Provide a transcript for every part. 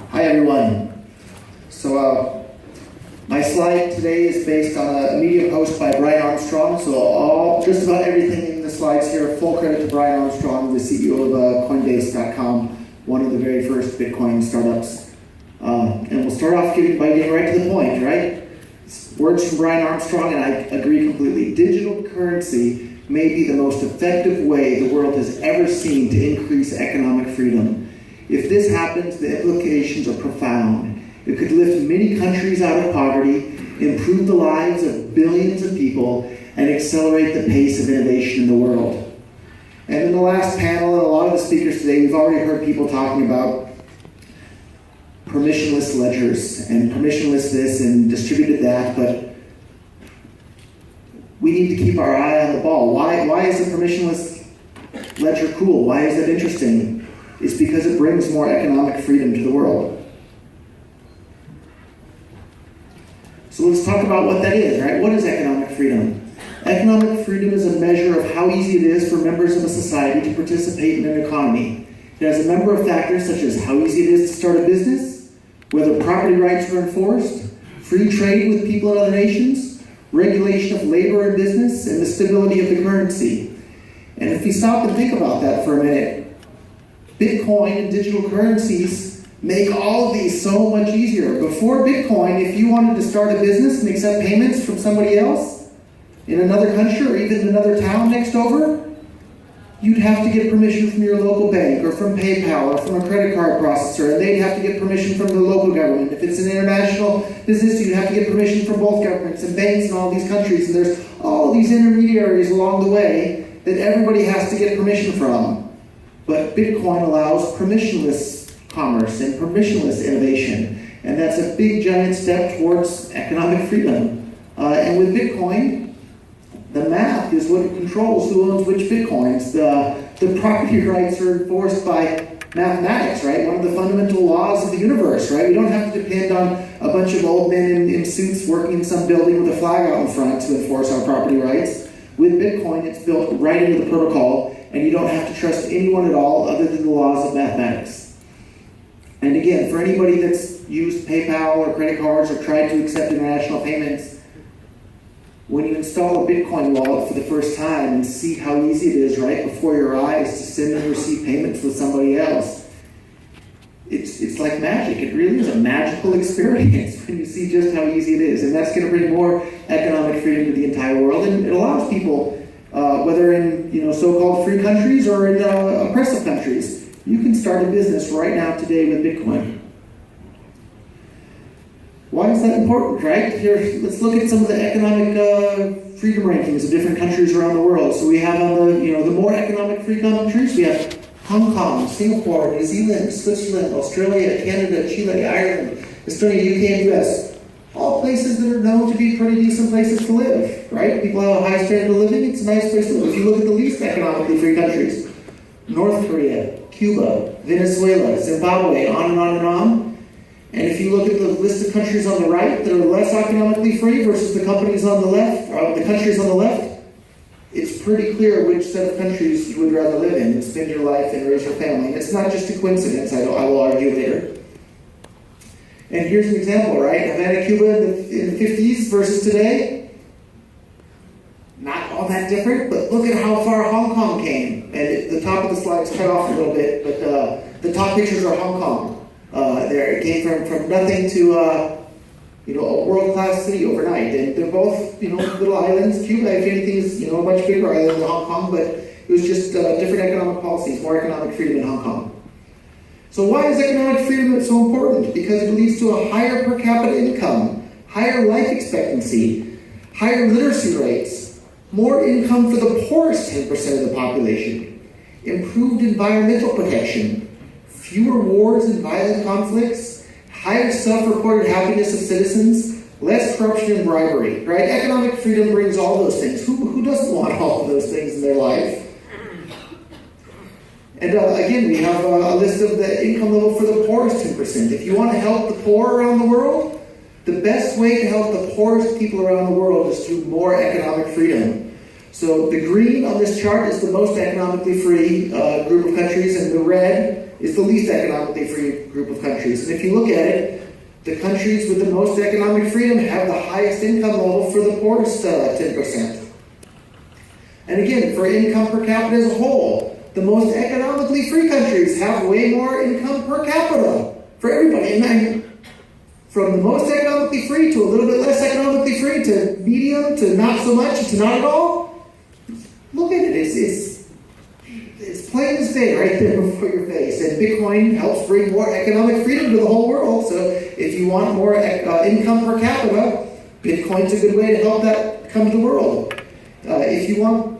Hi everyone. So my slide today is based on a Medium post by Brian Armstrong. So just about everything in the slides here, full credit to Brian Armstrong, the CEO of Coinbase.com, one of the very first Bitcoin startups. And we'll start off by getting right to the point, right? Words from Brian Armstrong, and I agree completely. Digital currency may be the most effective way the world has ever seen to increase economic freedom. If this happens, the implications are profound. It could lift many countries out of poverty, improve the lives of billions of people, and accelerate the pace of innovation in the world. And in the last panel, and a lot of the speakers today, we've already heard people talking about permissionless ledgers and permissionless this and distributed that, but we need to keep our eye on the ball. Why is a permissionless ledger cool? Why is it interesting? It's because it brings more economic freedom to the world. So let's talk about what that is, right? What is economic freedom? Economic freedom is a measure of how easy it is for members of a society to participate in an economy. It has a number of factors such as how easy it is to start a business, whether property rights are enforced, free trade with people in other nations, regulation of labor and business, and the stability of the currency. And if we stop and think about that for a minute, Bitcoin and digital currencies make all of these so much easier. Before Bitcoin, if you wanted to start a business and accept payments from somebody else in another country or even another town next over, you'd have to get permission from your local bank or from PayPal or from a credit card processor, and they'd have to get permission from the local government. If it's an international business, you'd have to get permission from both governments and banks in all these countries, and there's all these intermediaries along the way that everybody has to get permission from. But Bitcoin allows permissionless commerce and permissionless innovation, and that's a big giant step towards economic freedom. And with Bitcoin, the math is what controls who owns which Bitcoins. The property rights are enforced by mathematics, right? One of the fundamental laws of the universe, right? We don't have to depend on a bunch of old men in suits working in some building with a flag out in front to enforce our property rights. With Bitcoin, it's built right into the protocol, and you don't have to trust anyone at all other than the laws of mathematics. And again, for anybody that's used PayPal or credit cards or tried to accept international payments, when you install a Bitcoin wallet for the first time and see how easy it is right before your eyes to send and receive payments with somebody else, it's like magic. It really is a magical experience when you see just how easy it is. And that's going to bring more economic freedom to the entire world. And it allows people, whether in so-called free countries or in oppressive countries, you can start a business right now today with Bitcoin. Why is that important, right? Here, let's look at some of the economic freedom rankings of different countries around the world. So we have on the more economic free countries, we have Hong Kong, Singapore, New Zealand, Switzerland, Australia, Canada, Chile, Ireland, Estonia, UK, and US. All places that are known to be pretty decent places to live, right? People have a high standard of living. It's a nice place to live. If you look at the least economically free countries, North Korea, Cuba, Venezuela, Zimbabwe, on and on and on. And if you look at the list of countries on the right that are less economically free versus the countries on the left, it's pretty clear which set of countries you would rather live in and spend your life and raise your family. And it's not just a coincidence, I will argue later. And here's an example, right? Havana, Cuba in the 50s versus today. Not all that different, but look at how far Hong Kong came. And the top of the slide is cut off a little bit, but the top pictures are Hong Kong. It came from nothing to a world-class city overnight. And they're both little islands. Cuba, if anything, is a much bigger island than Hong Kong, but it was just different economic policies, more economic freedom in Hong Kong. So why is economic freedom so important? Because it leads to a higher per capita income, higher life expectancy, higher literacy rates, more income for the poorest 10% of the population, improved environmental protection, fewer wars and violent conflicts, higher self-reported happiness of citizens, less corruption and bribery, right? Economic freedom brings all those things. Who doesn't want all of those things in their life? And again, we have a list of the income level for the poorest 10%. If you want to help the poor around the world, the best way to help the poorest people around the world is through more economic freedom. So the green on this chart is the most economically free group of countries, and the red is the least economically free group of countries. And if you look at it, the countries with the most economic freedom have the highest income level for the poorest 10%. And again, for income per capita as a whole, the most economically free countries have way more income per capita for everybody. And from the most economically free to a little bit less economically free to medium to not so much to not at all, look at it. It's plain as day right there before your face. And Bitcoin helps bring more economic freedom to the whole world. So if you want more income per capita, Bitcoin's a good way to help that come to the world. If you want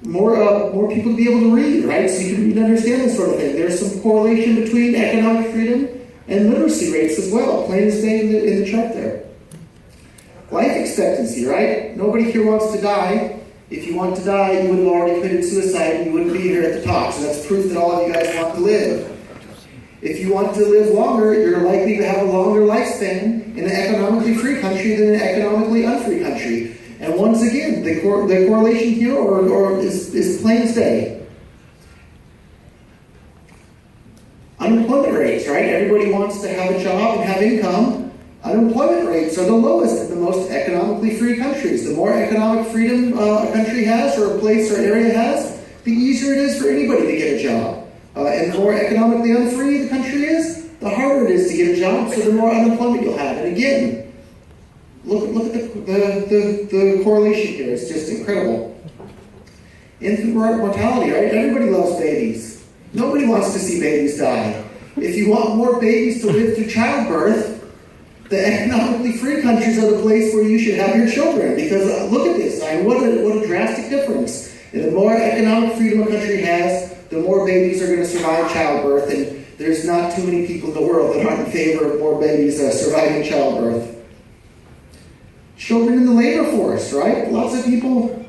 more people to be able to read, right? So you can read and understand this sort of thing. There's some correlation between economic freedom and literacy rates as well, plain as day in the chart there. Life expectancy, right? Nobody here wants to die. If you want to die, you would have already committed suicide and you wouldn't be here at the top. So that's proof that all of you guys want to live. If you want to live longer, you're likely to have a longer lifespan in an economically free country than an economically unfree country. And once again, the correlation here is plain as day. Unemployment rates, right? Everybody wants to have a job and have income. Unemployment rates are the lowest in the most economically free countries. The more economic freedom a country has, or a place or area has, the easier it is for anybody to get a job. And the more economically unfree the country is, the harder it is to get a job, so the more unemployment you'll have. And again, look at the correlation here. It's just incredible. Infant mortality, right? Everybody loves babies. Nobody wants to see babies die. If you want more babies to live through childbirth, the economically free countries are the place where you should have your children. Because look at this. I mean, what a drastic difference. And the more economic freedom a country has, the more babies are going to survive childbirth. And there's not too many people in the world that aren't in favor of more babies surviving childbirth. Children in the labor force, right? Lots of people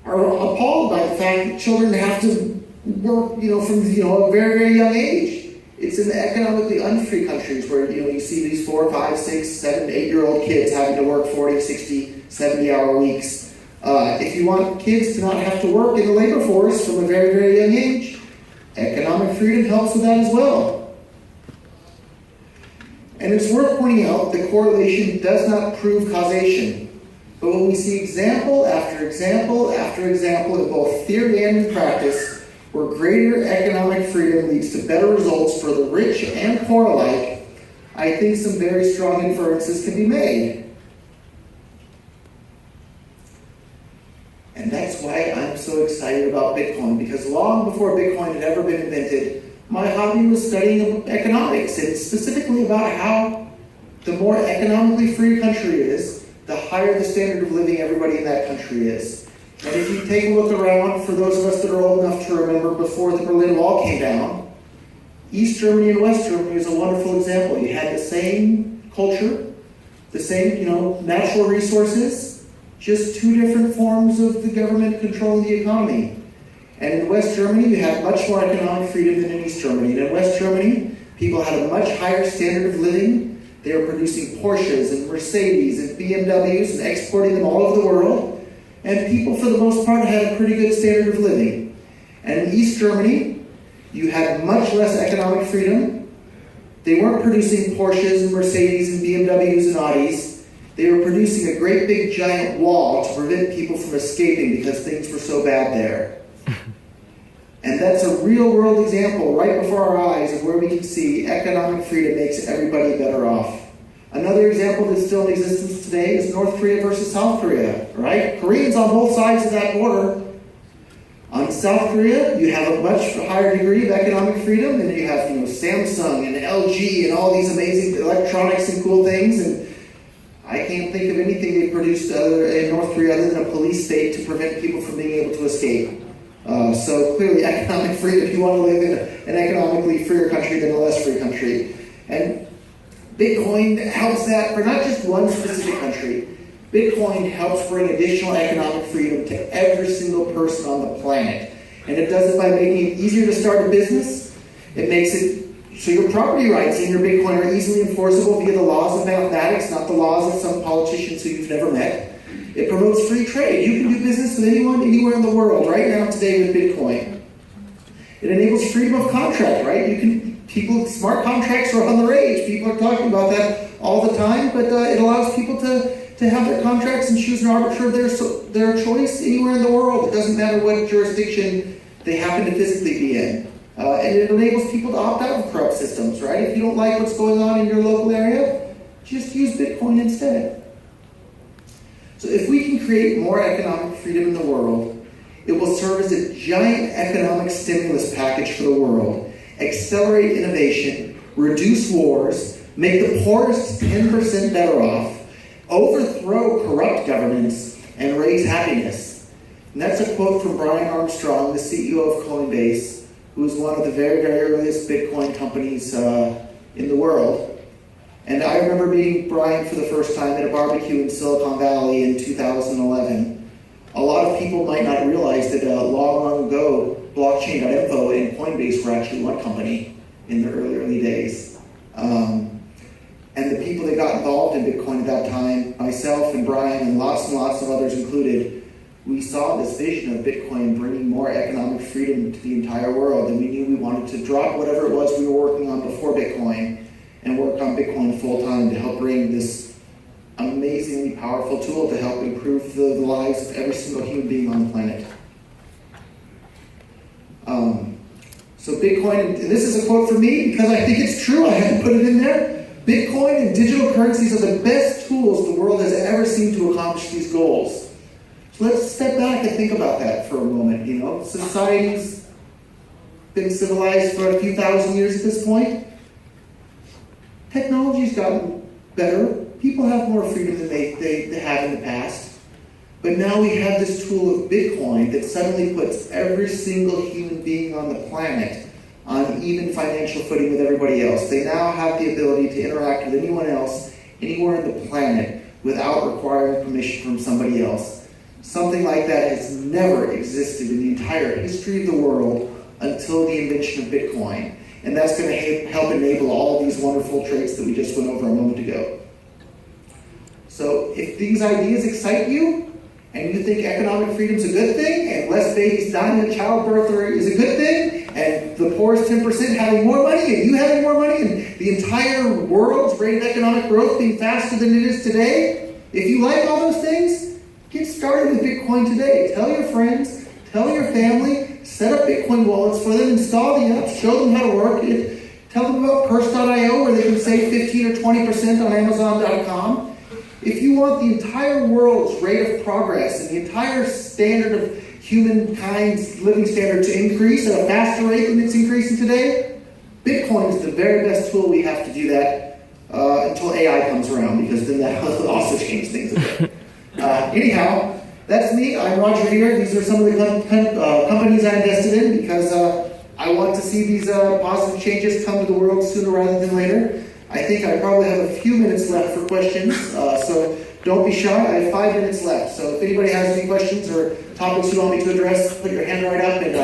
are appalled by the fact that children have to work, from a very, very young age. It's in the economically unfree countries where, you see these 4, 5, 6, 7, 8-year-old kids having to work 40, 60, 70-hour weeks. If you want kids to not have to work in the labor force from a very, very young age, economic freedom helps with that as well. And it's worth pointing out that correlation does not prove causation. But when we see example after example after example in both theory and in practice, where greater economic freedom leads to better results for the rich and poor alike, I think some very strong inferences can be made. And that's why I'm so excited about Bitcoin, because long before Bitcoin had ever been invented, my hobby was studying economics, and specifically about how the more economically free a country is, the higher the standard of living everybody in that country is. And if you take a look around, for those of us that are old enough to remember before the Berlin Wall came down, East Germany and West Germany is a wonderful example. You had the same culture, the same, natural resources, just two different forms of the government controlling the economy. And in West Germany, you had much more economic freedom than in East Germany. And in West Germany, people had a much higher standard of living. They were producing Porsches and Mercedes and BMWs and exporting them all over the world. And people, for the most part, had a pretty good standard of living. And in East Germany, you had much less economic freedom. They weren't producing Porsches and Mercedes and BMWs and Audis. They were producing a great big giant wall to prevent people from escaping because things were so bad there. And that's a real-world example right before our eyes of where we can see economic freedom makes everybody better off. Another example that's still in existence today is North Korea versus South Korea, right? Koreans on both sides of that border. On South Korea, you have a much higher degree of economic freedom, and you have, Samsung and LG and all these amazing electronics and cool things. And I can't think of anything they produced in North Korea other than a police state to prevent people from being able to escape. So clearly, economic freedom. If you want to live in an economically freer country than a less free country, and Bitcoin helps that for not just one specific country. Bitcoin helps bring additional economic freedom to every single person on the planet. And it does it by making it easier to start a business. It makes it so your property rights in your Bitcoin are easily enforceable via the laws of mathematics, not the laws of some politicians who you've never met. It promotes free trade. You can do business with anyone, anywhere in the world right now today with Bitcoin. It enables freedom of contract, right? Smart contracts are on the rage. People are talking about that all the time, but it allows people to have their contracts and choose an arbiter of their choice anywhere in the world. It doesn't matter what jurisdiction they happen to physically be in. And it enables people to opt out of corrupt systems, right? If you don't like what's going on in your local area, just use Bitcoin instead. So if we can create more economic freedom in the world, it will serve as a giant economic stimulus package for the world, accelerate innovation, reduce wars, make the poorest 10% better off, overthrow corrupt governments, and raise happiness. And that's a quote from Brian Armstrong, the CEO of Coinbase, who is one of the very, very earliest Bitcoin companies in the world. And I remember meeting Brian for the first time at a barbecue in Silicon Valley in 2011. A lot of people might not realize that long ago, blockchain.info and Coinbase were actually one company in the early days. And the people that got involved in Bitcoin at that time, myself and Brian and lots of others included, we saw this vision of Bitcoin bringing more economic freedom to the entire world, and we knew we wanted to drop whatever it was we were working on before Bitcoin and work on Bitcoin full-time to help bring this amazingly powerful tool to help improve the lives of every single human being on the planet. So Bitcoin, and this is a quote from me because I think it's true, I had to put it in there. Bitcoin and digital currencies are the best tools the world has ever seen to accomplish these goals. So let's step back and think about that for a moment. Society's been civilized for a few thousand years at this point. Technology's gotten better. People have more freedom than they have in the past. But now we have this tool of Bitcoin that suddenly puts every single human being on the planet on even financial footing with everybody else. They now have the ability to interact with anyone else, anywhere on the planet, without requiring permission from somebody else. Something like that has never existed in the entire history of the world until the invention of Bitcoin. And that's going to help enable all of these wonderful traits that we just went over a moment ago. So if these ideas excite you, and you think economic freedom is a good thing, and less babies dying in childbirth is a good thing, and the poorest 10% having more money, and you having more money, and the entire world's rate of economic growth being faster than it is today, if you like all those things, get started with Bitcoin today. Tell your friends, tell your family, set up Bitcoin wallets for them, install the app, show them how to work it, tell them about Purse.io where they can save 15 or 20% on Amazon.com. If you want the entire world's rate of progress and the entire standard of humankind's living standard to increase at a faster rate than it's increasing today, Bitcoin is the very best tool we have to do that until AI comes around, because then that will also change things a bit. Anyhow, that's me. I'm Roger here. These are some of the companies I invested in because I want to see these positive changes come to the world sooner rather than later. I think I probably have a few minutes left for questions, so don't be shy. I have 5 minutes left. So if anybody has any questions or topics you want me to address, put your hand right up, and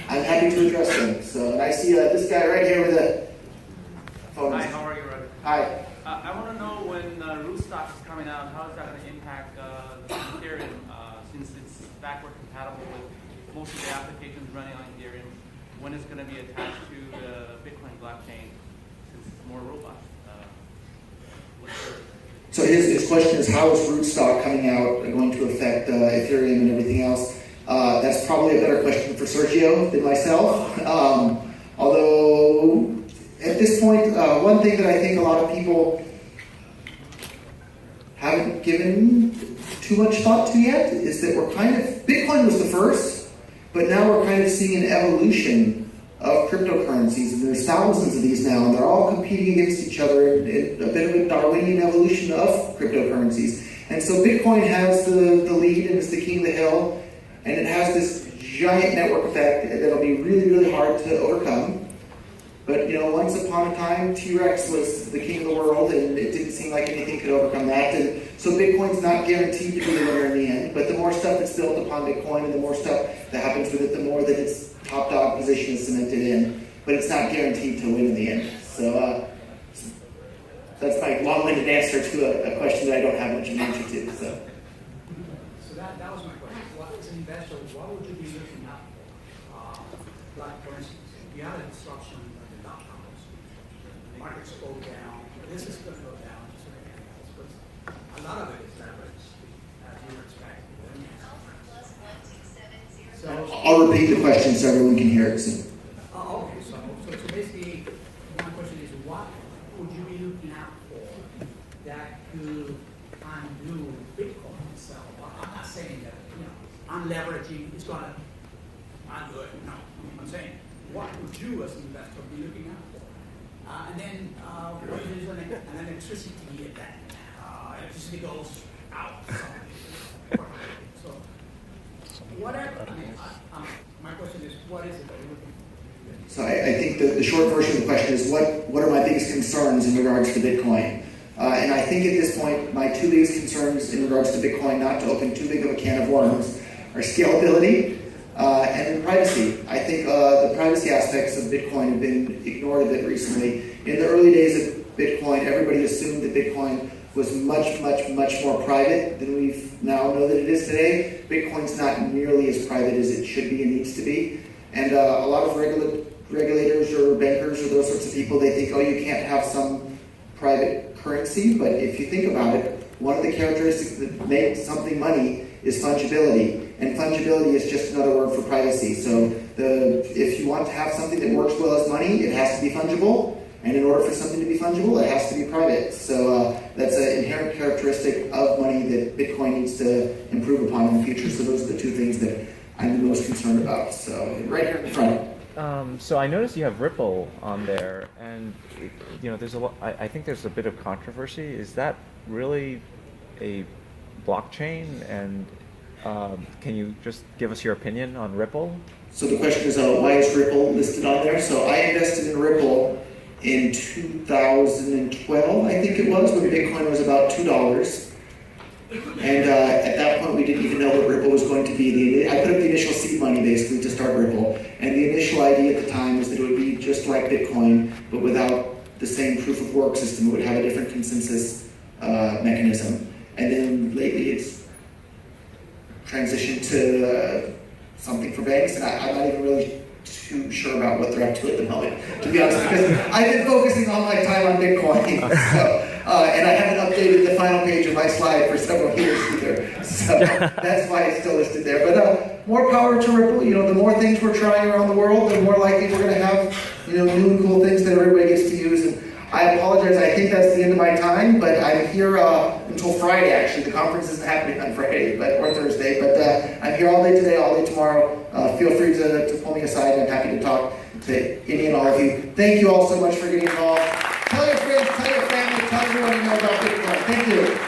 I'm happy to address them. So, and I see this guy right here with a phone. Hi, how are you, Roger? Hi. I want to know when Rootstock is coming out, how is that going to impact Ethereum, since it's backward compatible with most of the applications running on Ethereum? When it's going to be attached to the Bitcoin blockchain, since it's more robust? So his question is, how is Rootstock coming out going to affect Ethereum and everything else? That's probably a better question for Sergio than myself. Although, at this point, one thing that I think a lot of people haven't given too much thought to yet is that Bitcoin was the first, but now we're kind of seeing an evolution of cryptocurrencies, and there's thousands of these now, and they're all competing against each other in a bit of a Darwinian evolution of cryptocurrencies. And so Bitcoin has the lead, and it's the king of the hill, and it has this giant network effect that'll be really, really hard to overcome. But once upon a time, T-Rex was the king of the world, and it didn't seem like anything could overcome that. And so Bitcoin's not guaranteed to be the winner in the end, but the more stuff that's built upon Bitcoin and the more stuff that happens with it, the more that its top dog position is cemented in. But it's not guaranteed to win in the end. So that's my long-winded answer to a question that I don't have much of an answer to. So. So that was my question. What, as an investor, what would you be looking out for? Like, for instance, if you have a disruption like the dot-com, the markets go down, this is going to go down, just like anything else. But a lot of it is leverage, as you were expecting. So, I'll repeat the question so everyone can hear it soon. okay, so basically, my question is, what would you be looking out for that could undo Bitcoin itself? I'm not saying that, I'm leveraging is going to undo it. No, I'm saying, what would you as an investor be looking out for? And then, what is an electricity event? Electricity goes out. So, whatever. I mean, my question is, what is it that you're looking for? So I think the short version of the question is what are my biggest concerns in regards to Bitcoin? And I think at this point, my two biggest concerns in regards to Bitcoin, not to open too big of a can of worms, are scalability and privacy. I think the privacy aspects of Bitcoin have been ignored a bit recently. In the early days of Bitcoin, everybody assumed that Bitcoin was much more private than we now know that it is today. Bitcoin's not nearly as private as it should be and needs to be. And a lot of regulators or bankers or those sorts of people, they think, oh, you can't have some private currency. But if you think about it, one of the characteristics that makes something money is fungibility. And fungibility is just another word for privacy. So if you want to have something that works well as money, it has to be fungible. And in order for something to be fungible, it has to be private. So that's an inherent characteristic of money that Bitcoin needs to improve upon in the future. So those are the two things that I'm the most concerned about. So right here in front. So I noticed you have Ripple on there, and there's a lot. I think there's a bit of controversy. Is that really a blockchain? And can you just give us your opinion on Ripple? So the question is, why is Ripple listed on there? So I invested in Ripple in 2012, I think it was, when Bitcoin was about $2. And at that point, we didn't even know what Ripple was going to be. I put up the initial seed money, basically, to start Ripple. And the initial idea at the time was that it would be just like Bitcoin, but without the same proof of work system. It would have a different consensus mechanism. And then lately, it's transitioned to something for banks, and I'm not even really too sure about what they're up to at the moment, to be honest, because I've been focusing all my time on Bitcoin, and I haven't updated the final page of my slide for several years either, so that's why it's still listed there. But more power to Ripple. The more things we're trying around the world, the more likely we're going to have new and cool things that everybody gets to use. And I apologize, I think that's the end of my time, but I'm here until Friday, actually. The conference isn't happening on Friday or Thursday, but I'm here all day today, all day tomorrow. Feel free to pull me aside. I'm happy to talk to any and all of you. Thank you all so much for getting involved. Tell your friends, tell your family, tell everyone you know about Bitcoin. Thank you.